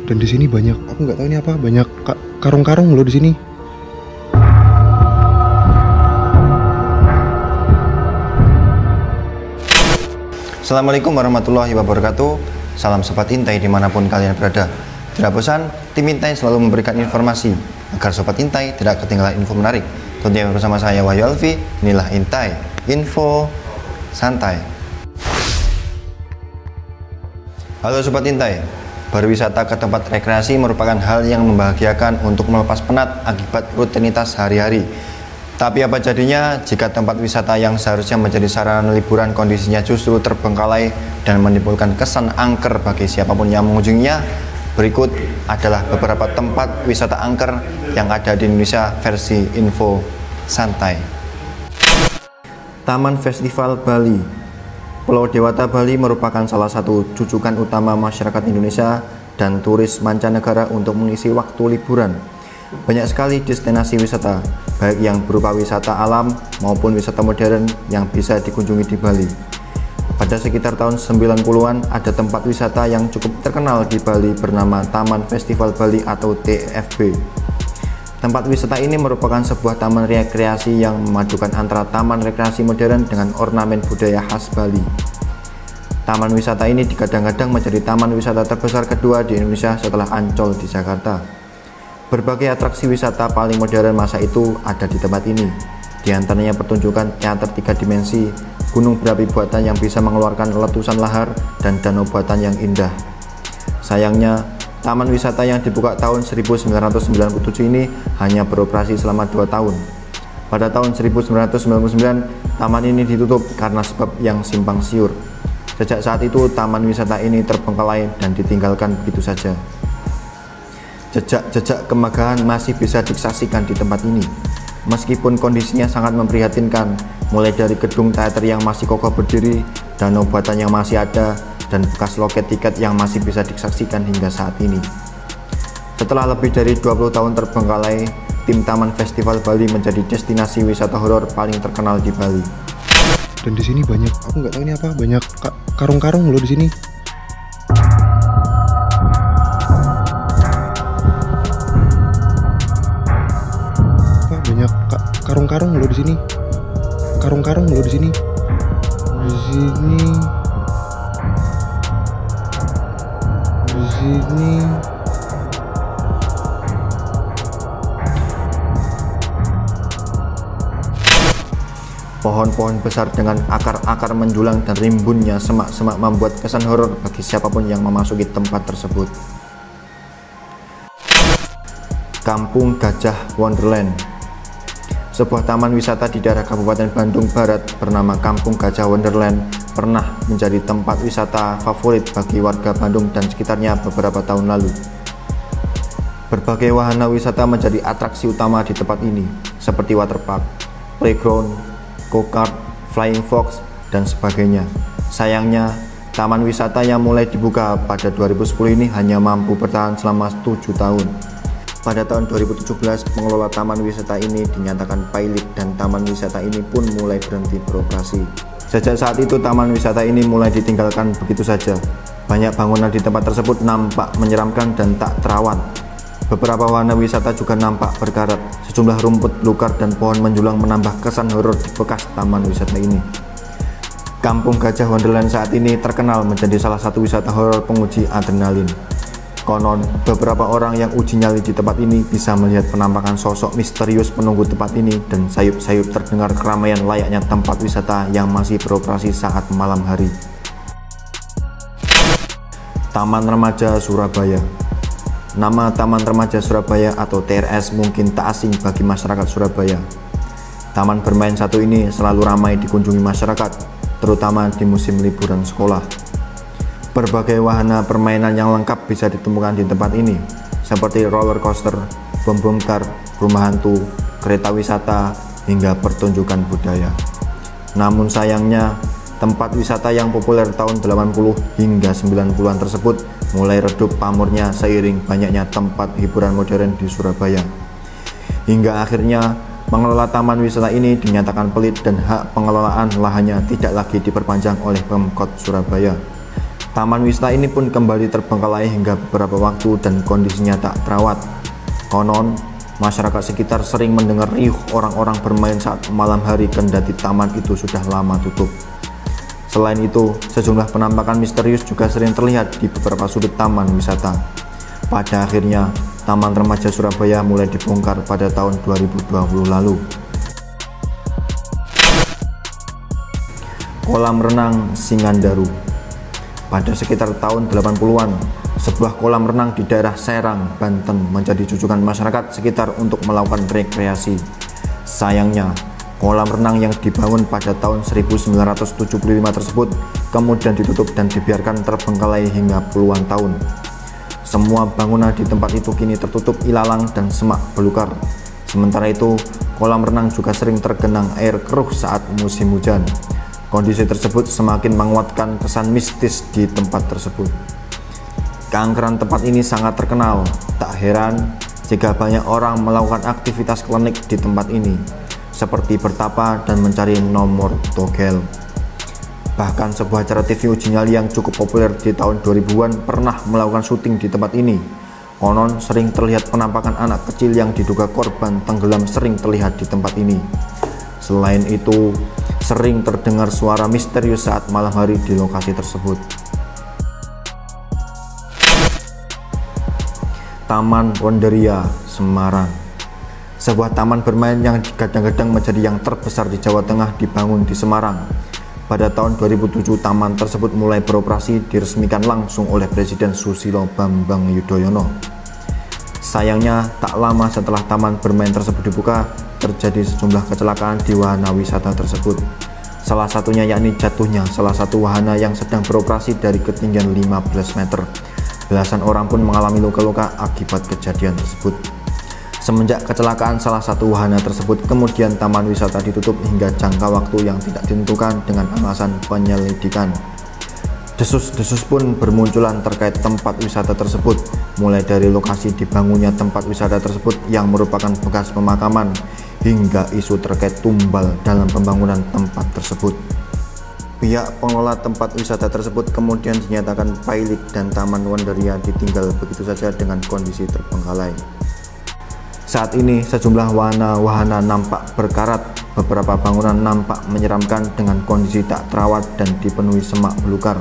Dan di sini banyak, aku nggak tahu ini apa, banyak karung-karung loh di sini. Assalamualaikum warahmatullahi wabarakatuh. Salam Sobat Intai dimanapun kalian berada. Tidak bosan, tim Intai selalu memberikan informasi agar Sobat Intai tidak ketinggalan info menarik. Tentunya bersama saya Wahyu Alfi. Inilah Intai, info santai. Halo Sobat Intai, berwisata ke tempat rekreasi merupakan hal yang membahagiakan untuk melepas penat akibat rutinitas hari-hari. Tapi apa jadinya jika tempat wisata yang seharusnya menjadi sarana liburan kondisinya justru terbengkalai dan menimbulkan kesan angker bagi siapapun yang mengunjunginya? Berikut adalah beberapa tempat wisata angker yang ada di Indonesia versi info santai. Taman Festival Bali. Pulau Dewata Bali merupakan salah satu rujukan utama masyarakat Indonesia dan turis mancanegara untuk mengisi waktu liburan. Banyak sekali destinasi wisata, baik yang berupa wisata alam maupun wisata modern yang bisa dikunjungi di Bali. Pada sekitar tahun 90-an ada tempat wisata yang cukup terkenal di Bali bernama Taman Festival Bali atau TFB. Tempat wisata ini merupakan sebuah taman rekreasi yang memadukan antara taman rekreasi modern dengan ornamen budaya khas Bali. Taman wisata ini digadang-gadang menjadi taman wisata terbesar kedua di Indonesia setelah Ancol di Jakarta. Berbagai atraksi wisata paling modern masa itu ada di tempat ini. Di antaranya pertunjukan teater 3 dimensi, gunung berapi buatan yang bisa mengeluarkan letusan lahar, dan danau buatan yang indah. Sayangnya, taman wisata yang dibuka tahun 1997 ini hanya beroperasi selama 2 tahun. Pada tahun 1999, taman ini ditutup karena sebab yang simpang siur. Sejak saat itu, taman wisata ini terbengkalai dan ditinggalkan begitu saja. Jejak-jejak kemegahan masih bisa disaksikan di tempat ini. Meskipun kondisinya sangat memprihatinkan, mulai dari gedung teater yang masih kokoh berdiri, danau buatan yang masih ada, dan bekas loket tiket yang masih bisa disaksikan hingga saat ini. Setelah lebih dari 20 tahun terbengkalai, tim Taman Festival Bali menjadi destinasi wisata horor paling terkenal di Bali. Dan di sini banyak, aku nggak tahu ini apa, banyak karung-karung loh di sini. Banyak karung-karung loh di sini. Karung-karung loh di sini. Di sini. Di sini. Pohon-pohon besar dengan akar-akar menjulang dan rimbunnya semak-semak membuat kesan horor bagi siapapun yang memasuki tempat tersebut. Kampung Gajah Wonderland. Sebuah taman wisata di daerah Kabupaten Bandung Barat bernama Kampung Gajah Wonderland pernah menjadi tempat wisata favorit bagi warga Bandung dan sekitarnya beberapa tahun lalu. Berbagai wahana wisata menjadi atraksi utama di tempat ini, seperti waterpark, playground, go-kart, flying fox, dan sebagainya. Sayangnya, taman wisata yang mulai dibuka pada 2010 ini hanya mampu bertahan selama 7 tahun. Pada tahun 2017, pengelola taman wisata ini dinyatakan pailit dan taman wisata ini pun mulai berhenti beroperasi. Sejak saat itu, taman wisata ini mulai ditinggalkan begitu saja. Banyak bangunan di tempat tersebut nampak menyeramkan dan tak terawat. Beberapa wahana wisata juga nampak berkarat. Sejumlah rumput belukar dan pohon menjulang menambah kesan horor di bekas taman wisata ini. Kampung Gajah Wonderland saat ini terkenal menjadi salah satu wisata horor penguji adrenalin. Konon, beberapa orang yang uji nyali di tempat ini bisa melihat penampakan sosok misterius penunggu tempat ini dan sayup-sayup terdengar keramaian layaknya tempat wisata yang masih beroperasi saat malam hari. Taman Remaja Surabaya. Nama Taman Remaja Surabaya atau TRS mungkin tak asing bagi masyarakat Surabaya. Taman bermain satu ini selalu ramai dikunjungi masyarakat, terutama di musim liburan sekolah. Berbagai wahana permainan yang lengkap bisa ditemukan di tempat ini, seperti roller coaster, bom bongkar, rumah hantu, kereta wisata, hingga pertunjukan budaya. Namun sayangnya, tempat wisata yang populer tahun 80 hingga 90-an tersebut mulai redup pamornya seiring banyaknya tempat hiburan modern di Surabaya. Hingga akhirnya, pengelola taman wisata ini dinyatakan pelit dan hak pengelolaan lahannya tidak lagi diperpanjang oleh Pemkot Surabaya. Taman wisata ini pun kembali terbengkalai hingga beberapa waktu dan kondisinya tak terawat. Konon, masyarakat sekitar sering mendengar riuh orang-orang bermain saat malam hari kendati taman itu sudah lama tutup. Selain itu, sejumlah penampakan misterius juga sering terlihat di beberapa sudut taman wisata. Pada akhirnya, Taman Remaja Surabaya mulai dibongkar pada tahun 2020 lalu. Kolam renang Singandaru. Pada sekitar tahun 80-an, sebuah kolam renang di daerah Serang, Banten menjadi jujukan masyarakat sekitar untuk melakukan rekreasi. Sayangnya, kolam renang yang dibangun pada tahun 1975 tersebut kemudian ditutup dan dibiarkan terbengkalai hingga puluhan tahun. Semua bangunan di tempat itu kini tertutup ilalang dan semak belukar. Sementara itu, kolam renang juga sering tergenang air keruh saat musim hujan. Kondisi tersebut semakin menguatkan kesan mistis di tempat tersebut. Keangkeran tempat ini sangat terkenal. Tak heran jika banyak orang melakukan aktivitas klinik di tempat ini, seperti bertapa dan mencari nomor togel. Bahkan sebuah acara TV uji nyali yang cukup populer di tahun 2000-an pernah melakukan syuting di tempat ini. Konon sering terlihat penampakan anak kecil yang diduga korban tenggelam sering terlihat di tempat ini. Selain itu, sering terdengar suara misterius saat malam hari di lokasi tersebut. Taman Wonderia, Semarang. Sebuah taman bermain yang digadang-gadang menjadi yang terbesar di Jawa Tengah dibangun di Semarang. Pada tahun 2007, taman tersebut mulai beroperasi diresmikan langsung oleh Presiden Susilo Bambang Yudhoyono. Sayangnya, tak lama setelah taman bermain tersebut dibuka, terjadi sejumlah kecelakaan di wahana wisata tersebut. Salah satunya yakni jatuhnya salah satu wahana yang sedang beroperasi dari ketinggian 15 meter. Belasan orang pun mengalami luka-luka akibat kejadian tersebut. Semenjak kecelakaan salah satu wahana tersebut, kemudian taman wisata ditutup hingga jangka waktu yang tidak ditentukan dengan alasan penyelidikan. Desus-desus pun bermunculan terkait tempat wisata tersebut, mulai dari lokasi dibangunnya tempat wisata tersebut yang merupakan bekas pemakaman, hingga isu terkait tumbal dalam pembangunan tempat tersebut. Pihak pengelola tempat wisata tersebut kemudian dinyatakan pailit dan Taman Wonderia ditinggal begitu saja dengan kondisi terbengkalai. Saat ini sejumlah wahana nampak berkarat, beberapa bangunan nampak menyeramkan dengan kondisi tak terawat dan dipenuhi semak belukar.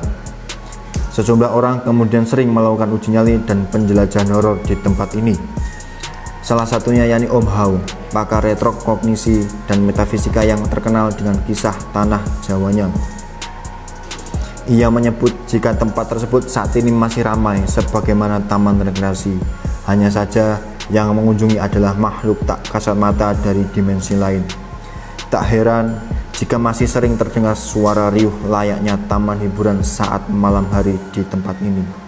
Sejumlah orang kemudian sering melakukan uji nyali dan penjelajahan horor di tempat ini. Salah satunya yakni Om Hao, pakar retrokognisi dan metafisika yang terkenal dengan kisah tanah Jawanya. Ia menyebut jika tempat tersebut saat ini masih ramai sebagaimana taman rekreasi, hanya saja yang mengunjungi adalah makhluk tak kasat mata dari dimensi lain. Tak heran jika masih sering terdengar suara riuh layaknya taman hiburan saat malam hari di tempat ini.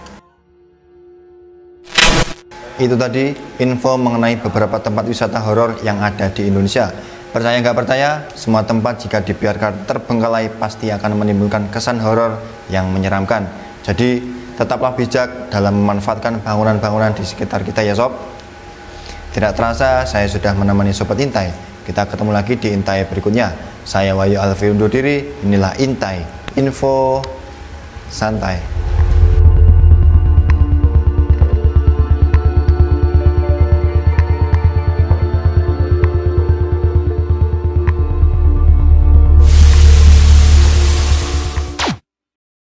Itu tadi info mengenai beberapa tempat wisata horor yang ada di Indonesia. Percaya nggak percaya, semua tempat jika dibiarkan terbengkalai pasti akan menimbulkan kesan horor yang menyeramkan. Jadi tetaplah bijak dalam memanfaatkan bangunan-bangunan di sekitar kita ya sob. Tidak terasa saya sudah menemani Sobat Intai. Kita ketemu lagi di Intai berikutnya. Saya Wahyu Alfi undur diri. Inilah Intai, info santai.